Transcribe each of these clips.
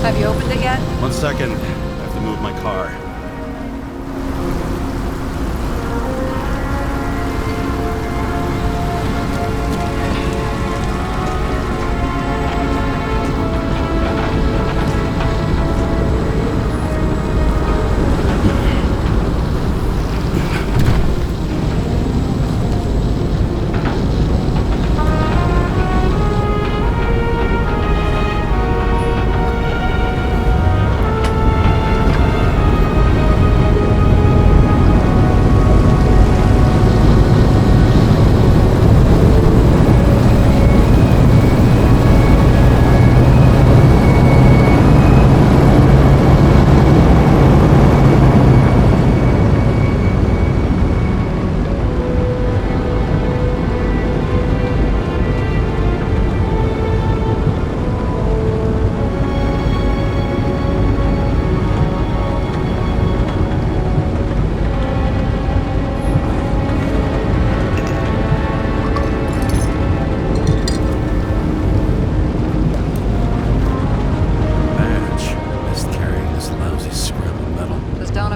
Have you opened it yet? 1 second. I have to move my car.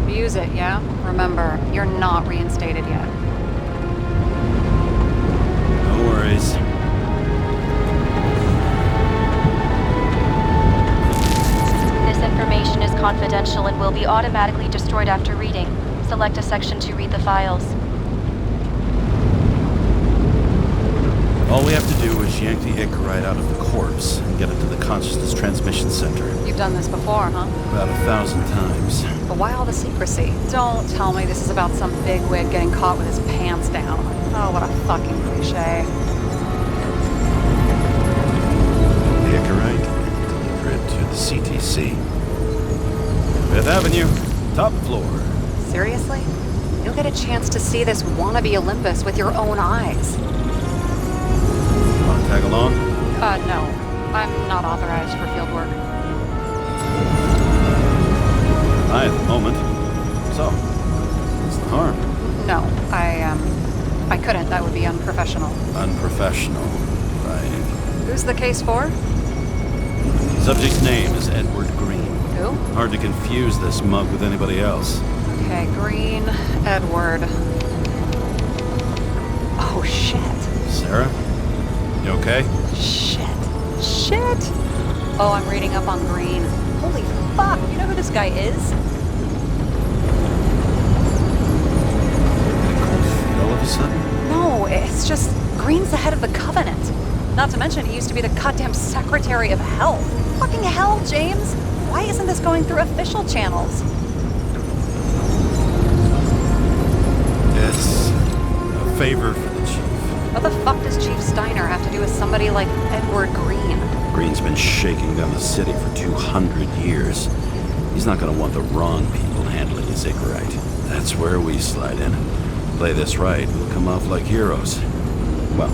Use it, yeah? Remember, you're not reinstated yet. No worries. This information is confidential and will be automatically destroyed after reading. Select a section to read the files. All we have to do is yank the Icarite out of the corpse and get it to the consciousness transmission center. You've done this before, huh? About 1,000 times. But why all the secrecy? Don't tell me this is about some bigwig getting caught with his pants down. Oh, what a fucking cliche. The Icarite, deliver it to the CTC. 5th Avenue, top floor. Seriously? You'll get a chance to see this wannabe Olympus with your own eyes. Want to tag along? No. I'm not authorized for field work. At the moment. So, what's the harm? No, I couldn't. That would be unprofessional. Unprofessional, right. Who's the case for? Subject's name is Edward Green. Who? Hard to confuse this mug with anybody else. Okay, Green, Edward. Oh, shit. Sarah? You okay? Shit. Oh, I'm reading up on Green. Holy fuck, you know who this guy is? All of a sudden? No, it's just Green's the head of the Covenant. Not to mention, he used to be the goddamn Secretary of Health. Fucking hell, James! Why isn't this going through official channels? It's a favor for the chief. What the fuck does Chief Steiner have to do with somebody like Edward Green? Green's been shaking down the city for 200 years. He's not gonna want the wrong people handling his Icarite. That's where we slide in. Play this right, we'll come off like heroes. Well,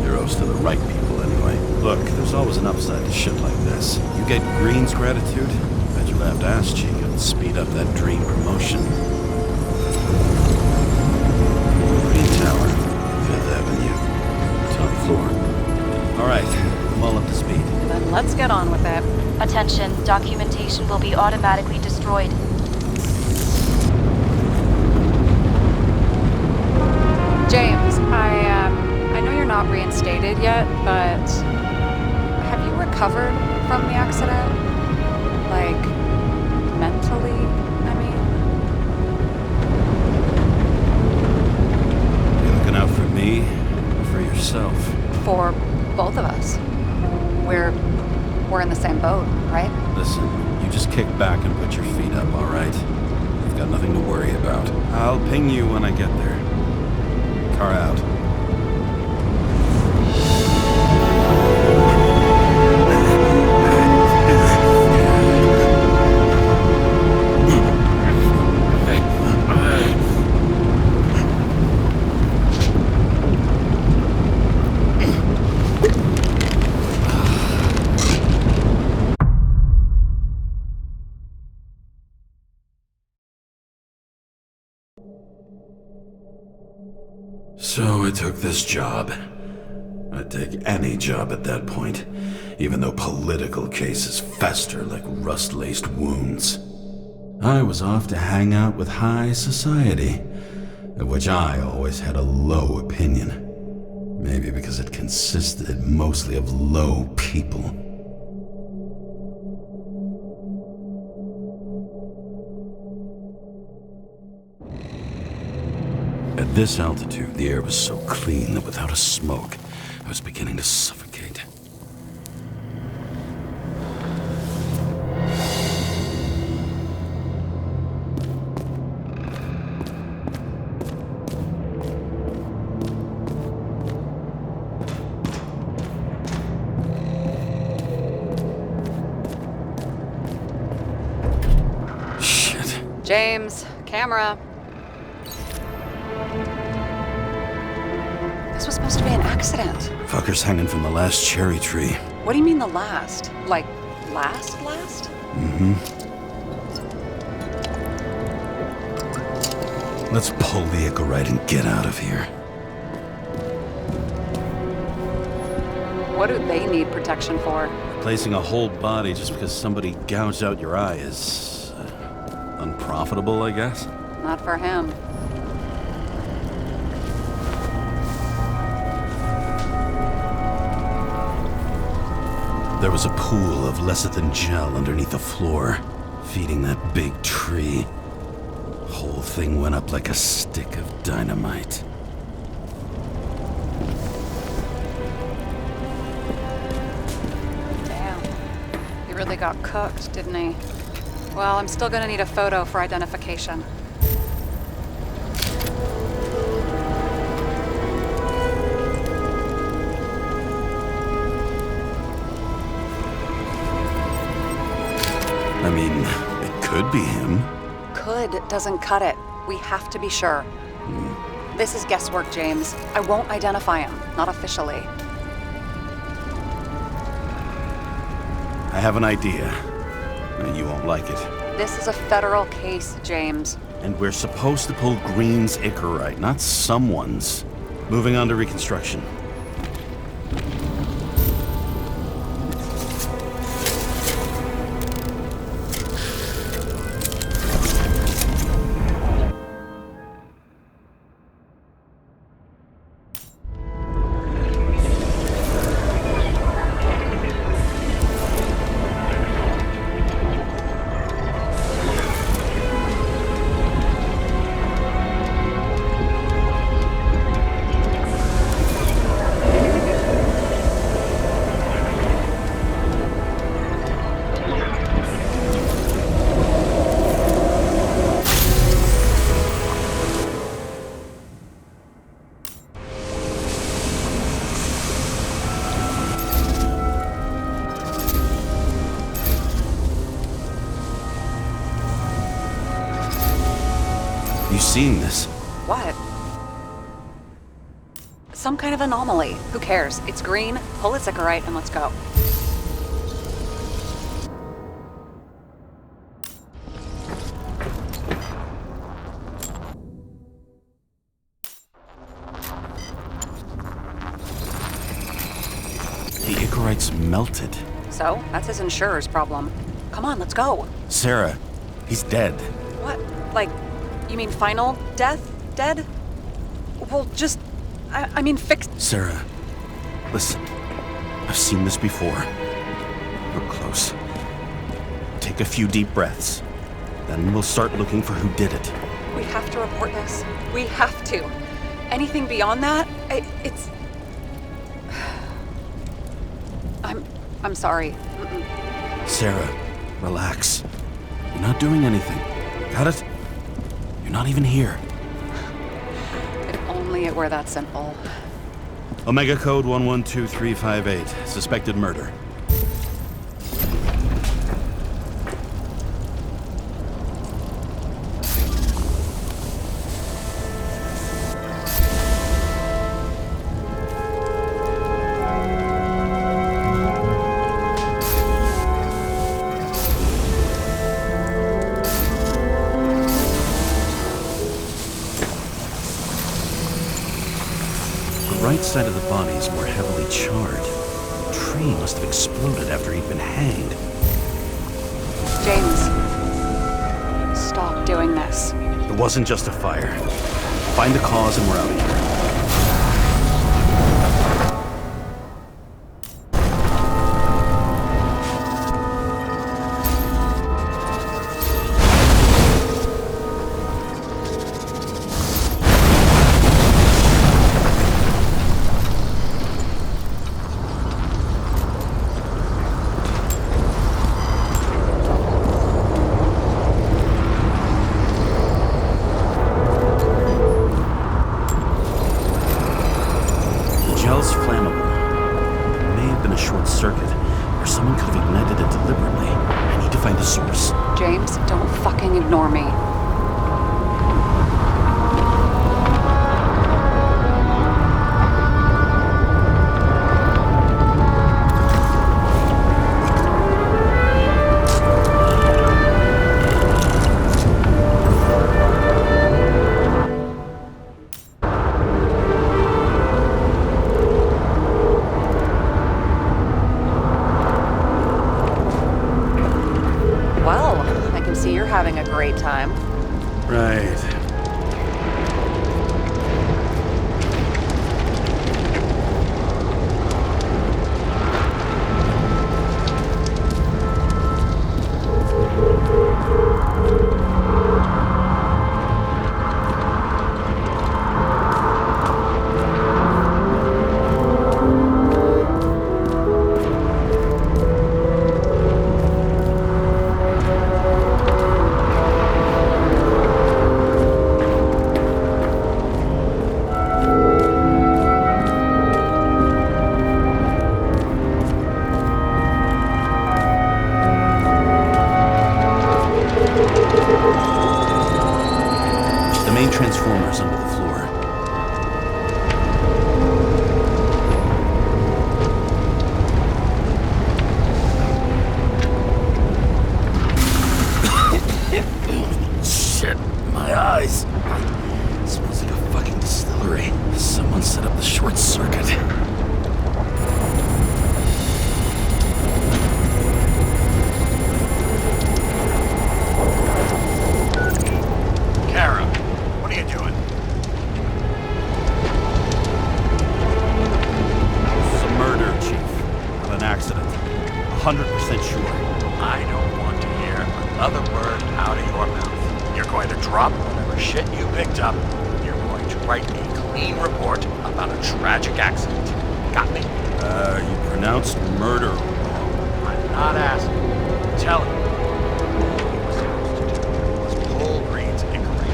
heroes to the right people anyway. Look, there's always an upside to shit like this. You get Green's gratitude, bet your left ass cheek it'll speed up that dream promotion. Green Tower, 5th Avenue, top floor. All right, I'm all up to speed. Then let's get on with it. Attention, documentation will be automatically destroyed. James, I know you're not reinstated yet, but have you recovered from the accident? Like, mentally, I mean? You looking out for me or for yourself? For both of us. We're in the same boat, right? Listen, you just kick back and put your feet up, all right? You've got nothing to worry about. I'll ping you when I get there. Car out. So I took this job. I'd take any job at that point, even though political cases fester like rust-laced wounds. I was off to hang out with high society, of which I always had a low opinion. Maybe because it consisted mostly of low people. At this altitude, the air was so clean that without a smoke, I was beginning to suffocate. Shit. James, camera. This was supposed to be an accident. Fuckers hanging from the last cherry tree. What do you mean the last? Like, last? Let's pull the Icarite and get out of here. What do they need protection for? Placing a whole body just because somebody gouged out your eye is... unprofitable, I guess? Not for him. There was a pool of lecithin gel underneath the floor, feeding that big tree. Whole thing went up like a stick of dynamite. Damn. He really got cooked, didn't he? Well, I'm still gonna need a photo for identification. I mean, it could be him. Could doesn't cut it. We have to be sure. This is guesswork, James. I won't identify him, not officially. I have an idea. You won't like it. This is a federal case, James. And we're supposed to pull Green's Icarite, not someone's. Moving on to reconstruction. You seen this? What? Some kind of anomaly. Who cares? It's green, pull its Icarite, and let's go. The Icarite's melted. So, that's his insurer's problem. Come on, let's go. Sarah, he's dead. What? Like, you mean final death? Dead? Well, just... I mean, fix... Sarah, listen. I've seen this before. We're close. Take a few deep breaths. Then we'll start looking for who did it. We have to report this. We have to. Anything beyond that, it's... I'm sorry. Mm-mm. Sarah, relax. You're not doing anything. Got it? You're not even here. If only it were that simple. Omega code 112358. Suspected murder. The right side of the body is more heavily brightly charred. The tree must have exploded after he'd been hanged. James, stop doing this. It wasn't just a fire. Find the cause and we're out of here. Gel's flammable. It may have been a short circuit, or someone could have ignited it deliberately. I need to find the source. James, don't fucking ignore me. Well, I can see you're having a great time. Right. The main transformer's under the floor. Shit, my eyes. It smells like a fucking distillery. Someone set up the short circuit. Kara, what are you doing? It's a murder, Chief. Not an accident. 100% sure. I don't want to hear another word out of your mouth. You're going to drop whatever shit you picked up. You're going to write a clean report about a tragic accident. Got me? You pronounced murder wrong. I'm not asking. I'm telling you. All you were supposed to do was pull Green's inquiry.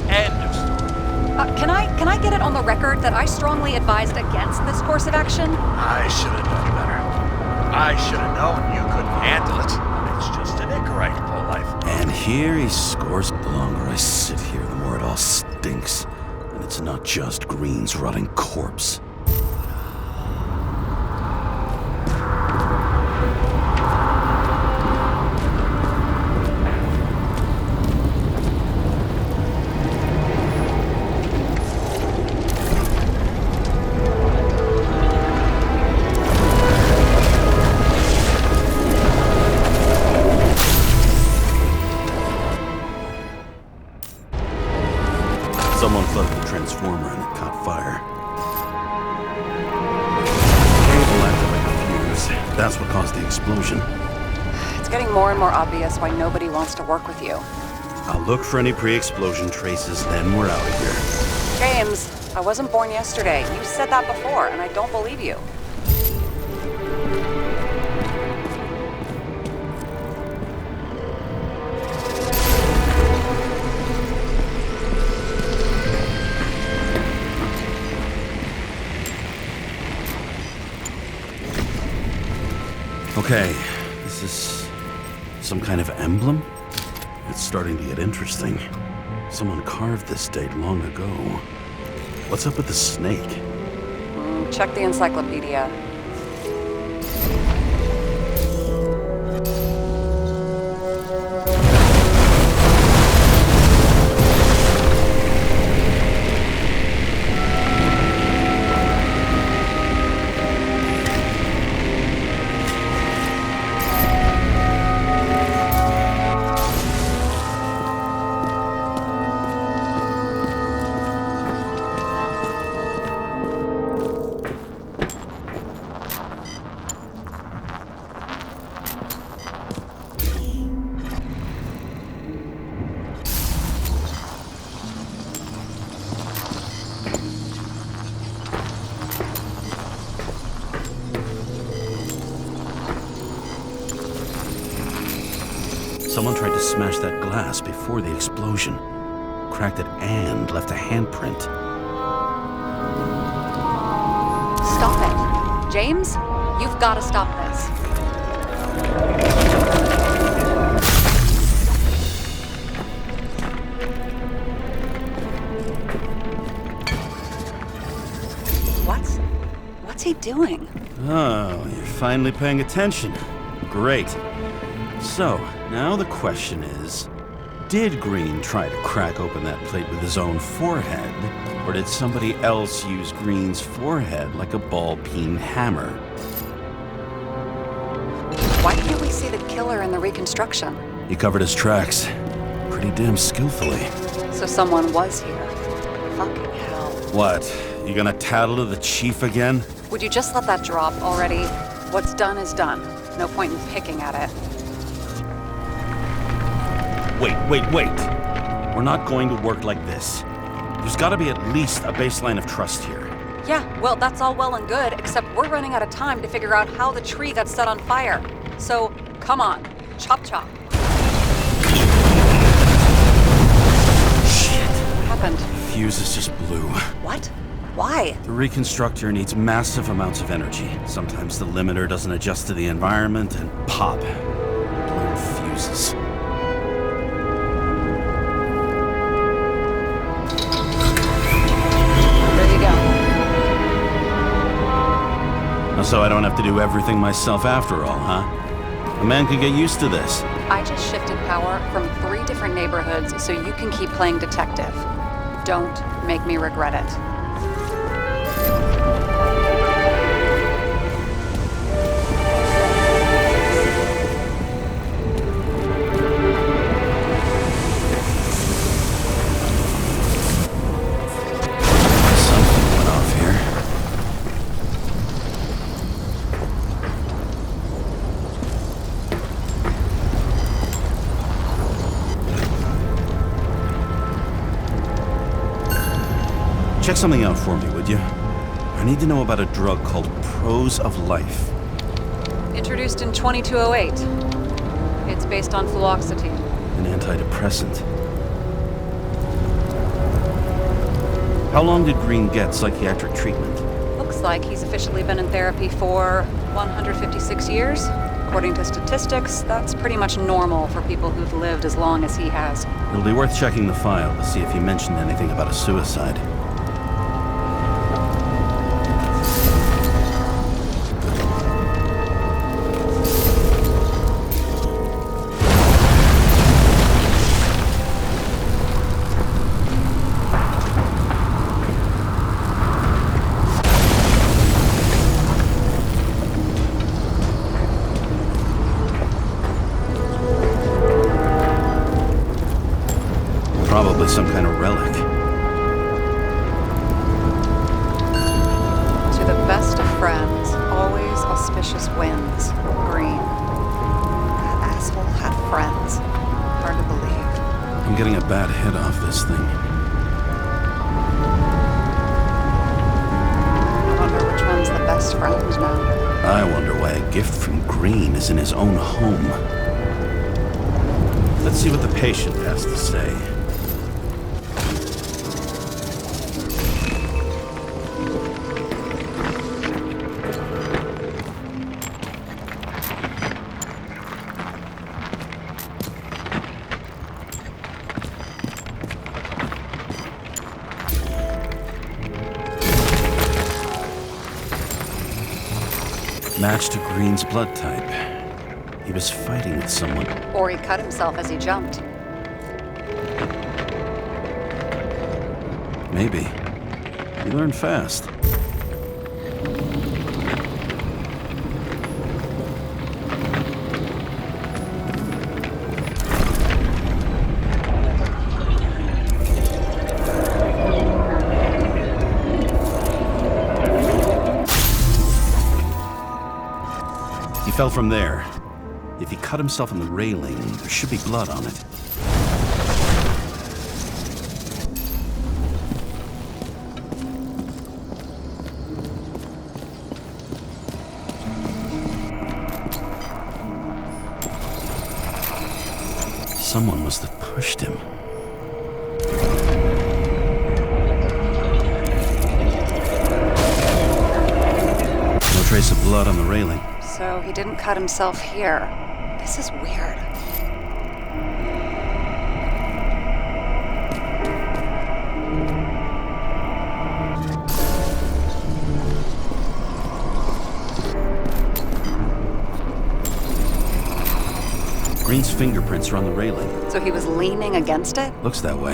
End of story. Can I get it on the record that I strongly advised against this course of action? I should have known better. I should have known you couldn't handle it. It's just an Icarite pull life. And here he scores. The longer I sit here, the more it all stinks. And it's not just Green's rotting corpse. Someone flooded the transformer and it caught fire. Cable acted like a fuse. That's what caused the explosion. It's getting more and more obvious why nobody wants to work with you. I'll look for any pre-explosion traces, then we're out of here. James, I wasn't born yesterday. You said that before, and I don't believe you. Okay, this is some kind of emblem? It's starting to get interesting. Someone carved this date long ago. What's up with the snake? Check the encyclopedia. Someone tried to smash that glass before the explosion. Cracked it and left a handprint. Stop it. James, you've got to stop this. What's he doing? Oh, you're finally paying attention. Great. So, now the question is, did Green try to crack open that plate with his own forehead, or did somebody else use Green's forehead like a ball-peen hammer? Why can't we see the killer in the reconstruction? He covered his tracks pretty damn skillfully. So someone was here. Fucking hell. What? You gonna tattle to the chief again? Would you just let that drop already? What's done is done. No point in picking at it. Wait. We're not going to work like this. There's gotta be at least a baseline of trust here. Yeah, well, that's all well and good, except we're running out of time to figure out how the tree got set on fire. So, come on. Chop chop. Shit. What happened? Fuses just blew. What? Why? The reconstructor needs massive amounts of energy. Sometimes the limiter doesn't adjust to the environment, and pop. Blown fuses. There you go. So I don't have to do everything myself after all, huh? A man could get used to this. I just shifted power from 3 different neighborhoods so you can keep playing detective. Don't make me regret it. Something went off here. Check something out for me, would you? I need to know about a drug called Pros of Life. Introduced in 2208. It's based on fluoxetine. An antidepressant. How long did Green get psychiatric treatment? Looks like he's officially been in therapy for 156 years. According to statistics, that's pretty much normal for people who've lived as long as he has. It'll be worth checking the file to see if he mentioned anything about a suicide. Probably some kind of relic. To the best of friends, always auspicious winds. Green. That asshole had friends. Hard to believe. I'm getting a bad hit off this thing. I wonder which one's the best friend now. I wonder why a gift from Green is in his own home. Let's see what the patient has to say. Matched to Green's blood type. He was fighting with someone. Or he cut himself as he jumped. Maybe. He learned fast. He fell from there. If he cut himself on the railing, there should be blood on it. Someone must have pushed him. No trace of blood on the railing. So he didn't cut himself here. This is weird. Green's fingerprints are on the railing. So he was leaning against it? Looks that way.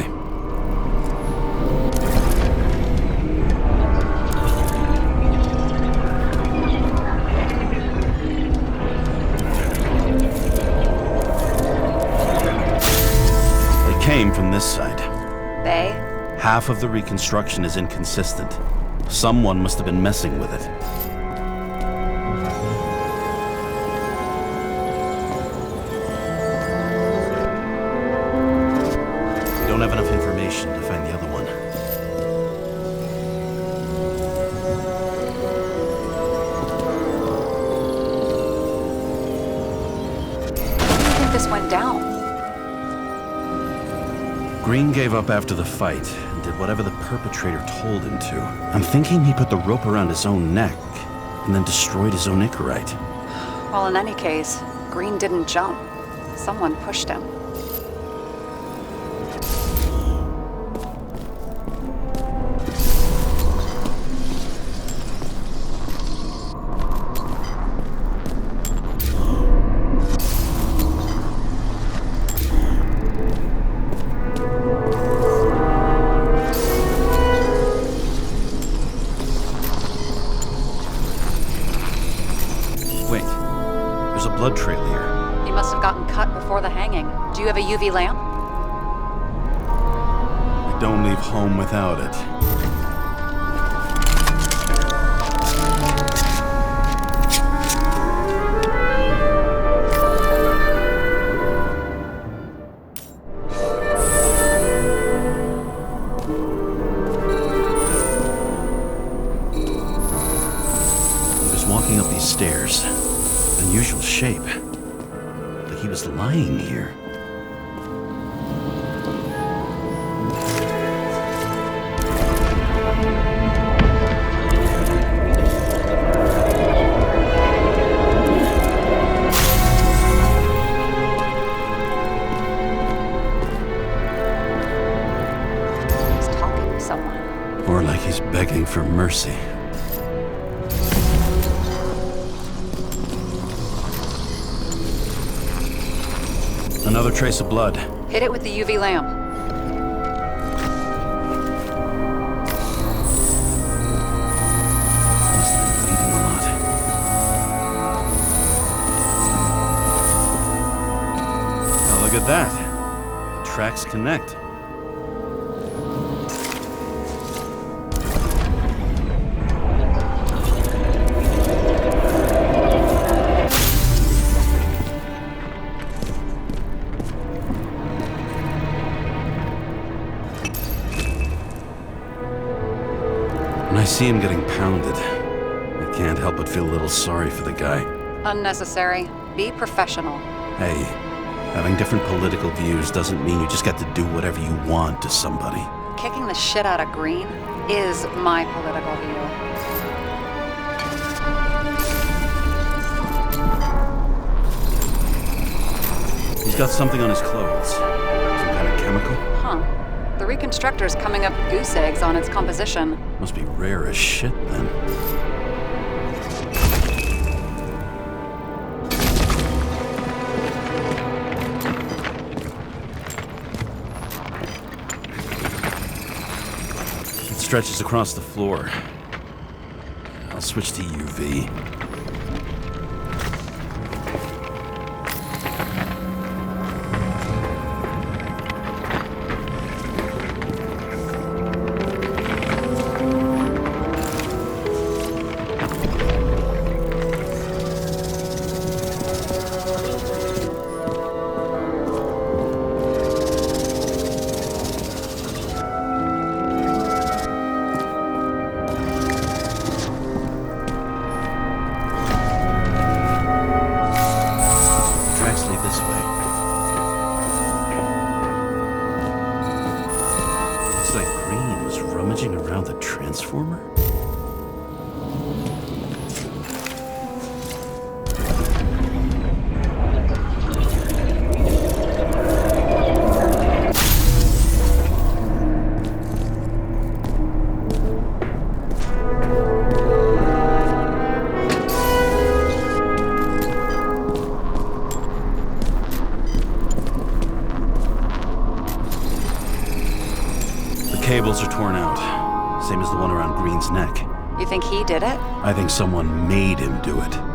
They came from this side. They? Half of the reconstruction is inconsistent. Someone must have been messing with it. We don't have enough information to find the other one. How do you think this went down? Green gave up after the fight and did whatever the perpetrator told him to. I'm thinking he put the rope around his own neck and then destroyed his own Icarite. Well, in any case, Green didn't jump. Someone pushed him. Wait, there's a blood trail here. He must have gotten cut before the hanging. Do you have a UV lamp? I don't leave home without it. He was walking up these stairs. Unusual shape. Like he was lying here. He's talking to someone. Or like he's begging for mercy. Another trace of blood. Hit it with the UV lamp. Must have been bleeding a lot. Oh, look at that. The tracks connect. When I see him getting pounded, I can't help but feel a little sorry for the guy. Unnecessary. Be professional. Hey, having different political views doesn't mean you just get to do whatever you want to somebody. Kicking the shit out of Green is my political view. He's got something on his clothes. Some kind of chemical? Huh. The reconstructor's coming up goose eggs on its composition. Must be rare as shit then. It stretches across the floor. I'll switch to UV. transformer? Cables are torn out. Same as the one around Green's neck. You think he did it? I think someone made him do it.